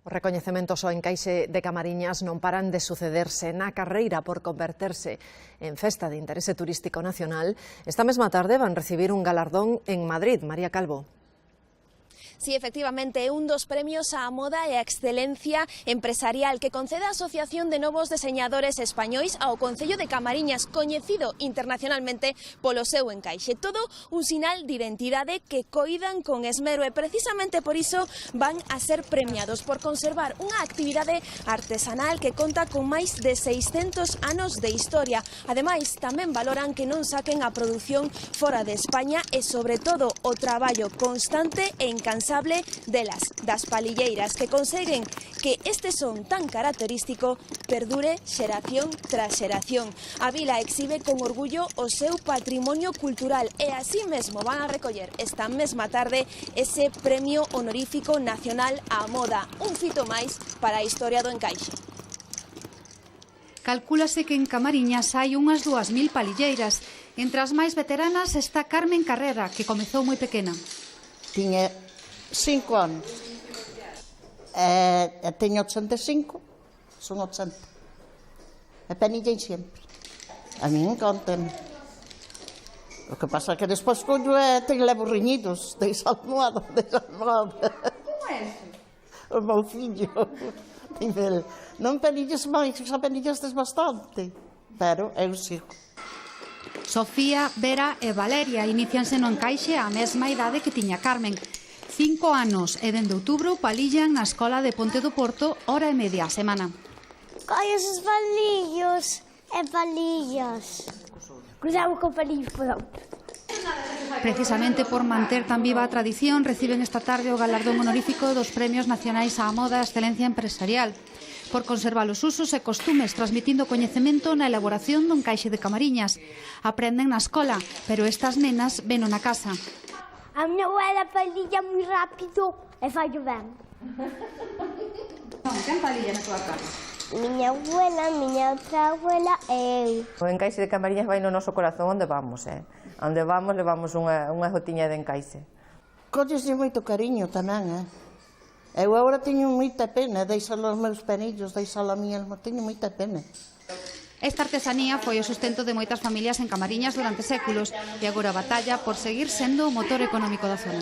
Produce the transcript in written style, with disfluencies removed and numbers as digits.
Os recoñecementos ao encaixe de Camariñas non paran de sucederse na carreira por converterse en festa de interese turístico nacional. Esta mesma tarde van recibir un galardón en Madrid. María Calvo. Sí, efectivamente, é un dos premios á moda e á excelencia empresarial que concede a Asociación de Novos Deseñadores Españois ao Concello de Camariñas, coñecido internacionalmente polo seu encaixe. Todo un sinal de identidade que coidan con esmero e precisamente por iso van a ser premiados por conservar unha actividade artesanal que conta con máis de 600 anos de historia. Ademais, tamén valoran que non saquen a produción fora de España e, sobre todo, o traballo constante e incansable das palilleiras que conseguen que este son tan característico perdure xeración tras xeración. A vila exhibe con orgullo o seu patrimonio cultural e así mesmo van a recoller esta mesma tarde ese premio honorífico nacional á moda, un fito máis para a historia do encaixe. Calcúlase que en Camariñas hai unhas 2000 palilleiras. Entre as máis veteranas está Carmen Carrera, que comezou moi pequena. Tiña 5 anos. Teño 85, son 80. E penillei sempre. A min encantame. O que pasa é que despois collo e levo riñidos, deis almohada. Como é eso? O meu fillo. Non penilles máis, xa penillestes bastante. Pero eu sigo. Sofía, Vera e Valeria inicianse no encaixe á mesma idade que tiña Carmen. 5 anos e dende outubro palillan na escola de Ponte do Porto hora e media a semana. Colles os palillos e palillas. Cruzamos con palillos por outro. Precisamente por manter tan viva a tradición, reciben esta tarde o galardón honorífico dos Premios Nacionais á Moda e Excelencia Empresarial por conservar os usos e costumes, transmitindo coñecemento na elaboración do encaixe de Camariñas. Aprenden na escola, pero estas nenas veno na casa. A miña abuela palilla moi rápido e fallo ben. Quen palilla na tua casa? Miña abuela, miña outra abuela e eu. O encaixe de Camariñas vai no noso corazón onde vamos, Onde vamos levamos unha gotiña de encaixe. Colleslle moito cariño tamén, Eu agora teño moita pena, deixalo aos meus penillos, deixalo a miña, teño moita pena. Esta artesanía foi o sustento de moitas familias en Camariñas durante séculos e agora batalla por seguir sendo o motor económico da zona.